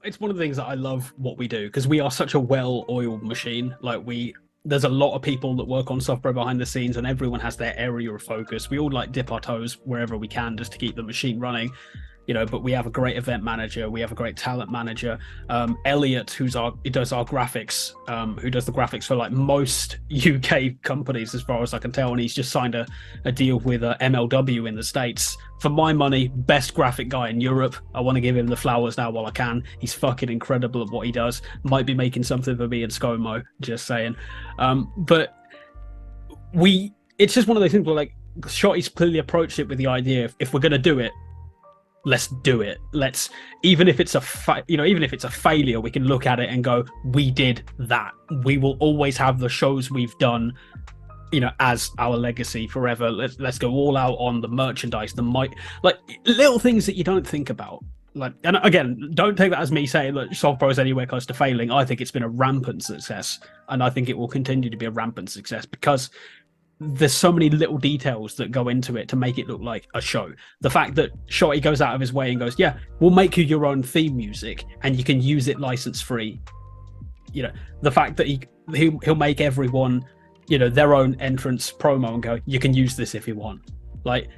It's one of the things that I love what we do, because we are such a well-oiled machine. Like, there's a lot of people that work on SovPro behind the scenes, and everyone has their area of focus. We all like dip our toes wherever we can just to keep the machine running, but we have a great event manager, we have a great talent manager. Elliot, he does our graphics, who does the graphics for like most UK companies as far as I can tell, and he's just signed a deal with MLW in the States. For my money, best graphic guy in Europe. I want to give him the flowers now while I can. He's fucking incredible at what he does. Might be making something for me and ScoMo, just saying. But it's just one of those things where, like, Shotty's clearly approached it with the idea of, if we're going to do it, let's do it. Let's, even if it's a failure, we can look at it and go, we did that. We will always have the shows we've done, as our legacy forever. Let's go all out on the merchandise, like little things that you don't think about. Like, and again, don't take that as me saying that SovPro is anywhere close to failing. I think it's been a rampant success, and I think it will continue to be a rampant success because there's so many little details that go into it to make it look like a show. The fact that Shotty goes out of his way and goes, yeah, we'll make you your own theme music and you can use it license free. The fact that he'll make everyone, their own entrance promo and go, you can use this if you want. Like,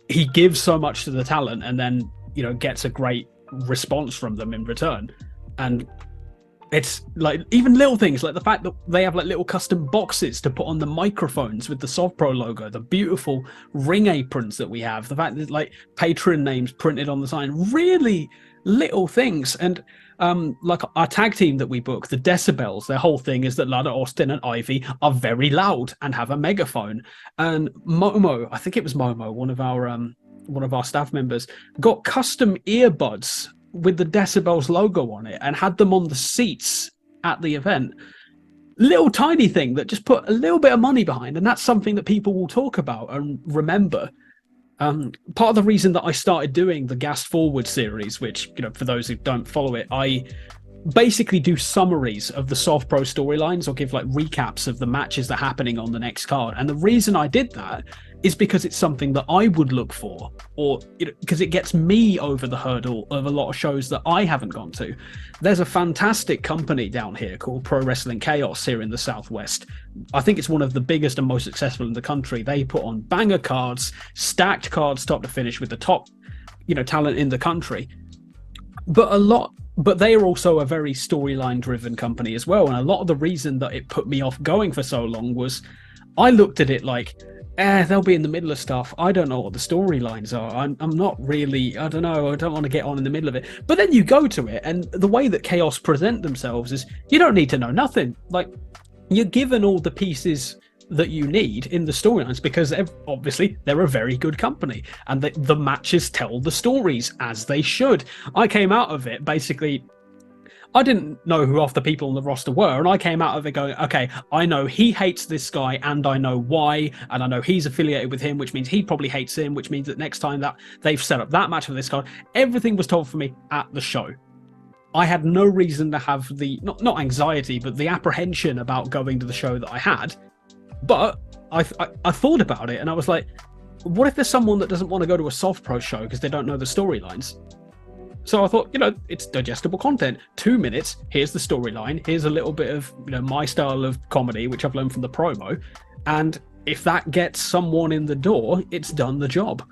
he gives so much to the talent and then, gets a great response from them in return. And it's like even little things like the fact that they have like little custom boxes to put on the microphones with the SovPro logo, the beautiful ring aprons that we have, the fact that like patron names printed on the sign, really little things. And like our tag team that we book, the Decibels, their whole thing is that Lana Austin and Ivy are very loud and have a megaphone. And Momo, I think it was Momo, one of our staff members, got custom earbuds with the Decibels logo on it and had them on the seats at the event. Little tiny thing that just put a little bit of money behind, and that's something that people will talk about and remember. Part of the reason that I started doing the Ghast Forward series, which, for those who don't follow it, I basically do summaries of the SovPro storylines or give like recaps of the matches that are happening on the next card. And the reason I did that is because it's something that I would look for, or because it gets me over the hurdle of a lot of shows that I haven't gone to. There's a fantastic company down here called Pro Wrestling Chaos here in the Southwest. I think it's one of the biggest and most successful in the country. They put on banger cards, stacked cards top to finish with the top, talent in the country. But they are also a very storyline driven company as well. And a lot of the reason that it put me off going for so long was I looked at it like, they'll be in the middle of stuff. I don't know what the storylines are. I'm not really, I don't know. I don't want to get on in the middle of it. But then you go to it, and the way that Chaos present themselves is you don't need to know nothing. Like, you're given all the pieces that you need in the storylines because obviously they're a very good company and the matches tell the stories as they should. I came out of it basically, I didn't know who half the people on the roster were, and I came out of it going, okay, I know he hates this guy, and I know why, and I know he's affiliated with him, which means he probably hates him, which means that next time that they've set up that match for this guy, everything was told for me at the show. I had no reason to have the, not anxiety, but the apprehension about going to the show that I had, but I thought about it, and I was like, what if there's someone that doesn't want to go to a SovPro show because they don't know the storylines? So I thought, it's digestible content. 2 minutes, here's the storyline, here's a little bit of, my style of comedy, which I've learned from the promo. And if that gets someone in the door, it's done the job.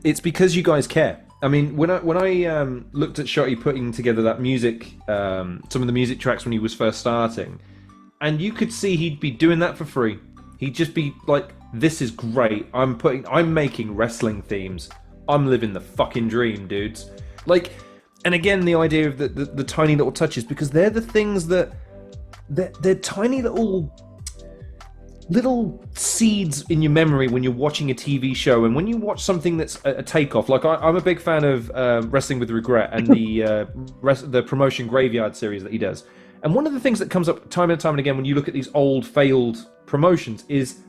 It's because you guys care. I mean, when I looked at Shotty putting together that music, some of the music tracks when he was first starting, and you could see he'd be doing that for free. He'd just be like, this is great. I'm making wrestling themes. I'm living the fucking dream, dudes. Like, and again, the idea of the tiny little touches, because they're the things that they're tiny little seeds in your memory when you're watching a TV show, and when you watch something that's a takeoff. Like I'm a big fan of Wrestling with Regret and the promotion Graveyard series that he does. And one of the things that comes up time and time and again when you look at these old failed promotions is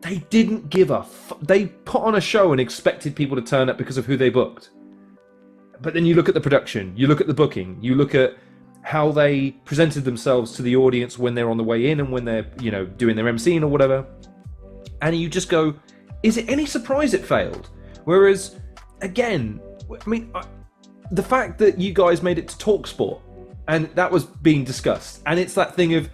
they didn't give a they put on a show and expected people to turn up because of who they booked. But then you look at the production, you look at the booking, you look at how they presented themselves to the audience when they're on the way in and when they're, doing their MCing or whatever. and you just go, is it any surprise it failed? Whereas, again, I mean, the fact that you guys made it to TalkSport, and that was being discussed, and it's that thing of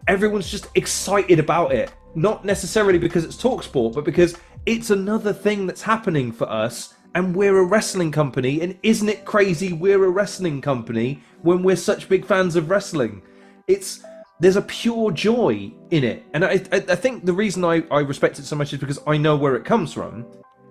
everyone's just excited about it, not necessarily because it's TalkSport, but because it's another thing that's happening for us, and we're a wrestling company, and isn't it crazy we're a wrestling company when we're such big fans of wrestling? There's a pure joy in it, and I think the reason I respect it so much is because I know where it comes from,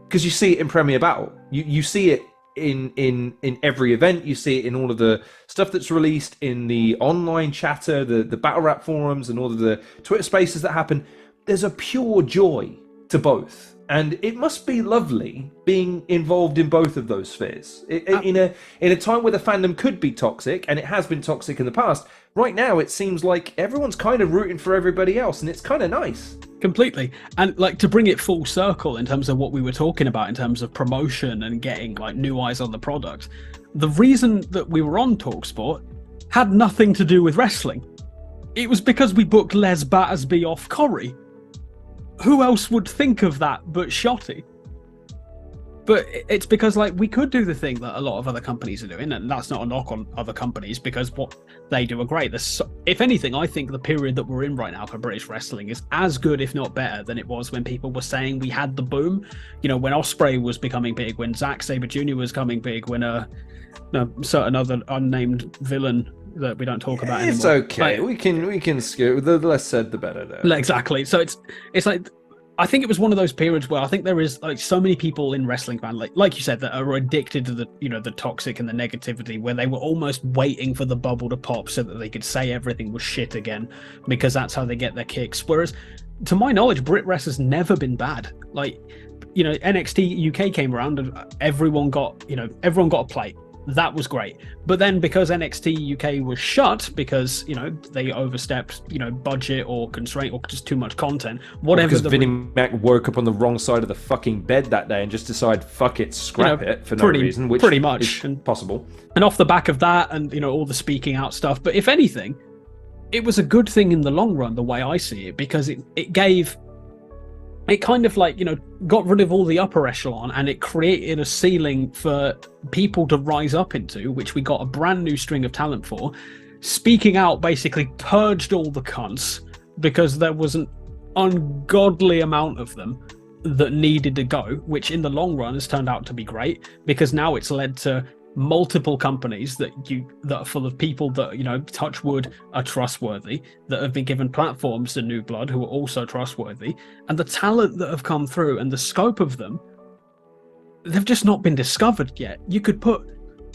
because you see it in Premier Battle, you see it in every event, you see it in all of the stuff that's released in the online chatter, the battle rap forums, and all of the Twitter spaces that happen. There's a pure joy to both, and it must be lovely being involved in both of those spheres in a time where the fandom could be toxic, and it has been toxic in the past. Right now it seems like everyone's kind of rooting for everybody else, and it's kind of nice. Completely. And like, to bring it full circle in terms of what we were talking about in terms of promotion and getting like new eyes on the product, the reason that we were on TalkSport had nothing to do with wrestling. It was because we booked Les Battersby off Corey. Who else would think of that but Shotty? But it's because like we could do the thing that a lot of other companies are doing, and that's not a knock on other companies, because what they do are great. If anything, I think the period that we're in right now for British wrestling is as good, if not better, than it was when people were saying we had the boom. You know, when Ospreay was becoming big, when Zack Sabre Jr. was coming big, when a certain other unnamed villain that we don't talk about anymore. It's okay. Like, we can skip. The less said, the better. There. Exactly. So it's like, I think it was one of those periods where I think there is like so many people in wrestling fan, like you said, that are addicted to the toxic and the negativity, where they were almost waiting for the bubble to pop so that they could say everything was shit again, because that's how they get their kicks. Whereas, to my knowledge, Brit Wres has never been bad. Like, you know, NXT UK came around and everyone got a plate. That was great. But then because NXT UK was shut because, you know, they overstepped, you know, budget or constraint or just too much content, whatever. Because Vinnie Mac woke up on the wrong side of the fucking bed that day and just decided, fuck it, scrap it for no reason, which pretty much is possible. And off the back of that and, you know, all the speaking out stuff. But if anything, it was a good thing in the long run, the way I see it, because it kind of like, you know, got rid of all the upper echelon, and it created a ceiling for people to rise up into, which we got a brand new string of talent for. Speaking out basically purged all the cunts, because there was an ungodly amount of them that needed to go, which in the long run has turned out to be great, because now it's led to multiple companies that are full of people that, you know, touch wood, are trustworthy, that have been given platforms to new blood who are also trustworthy, and the talent that have come through and the scope of them, they've just not been discovered yet. You could put,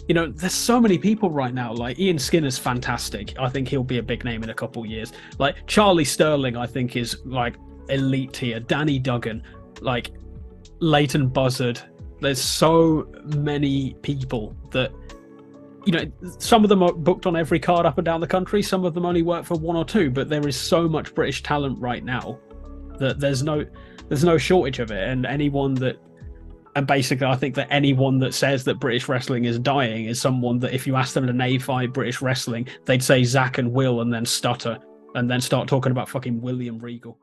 you know, there's so many people right now, like Ian Skinner's fantastic. I think he'll be a big name in a couple of years. Like Charlie Sterling, I think is like elite tier. Danny Duggan, like Leighton Buzzard. There's so many people that, you know, some of them are booked on every card up and down the country. Some of them only work for one or two, but there is so much British talent right now that there's no shortage of it. And basically I think that anyone that says that British wrestling is dying is someone that if you ask them to name 5 British wrestling, they'd say Zach and Will and then stutter and then start talking about fucking William Regal.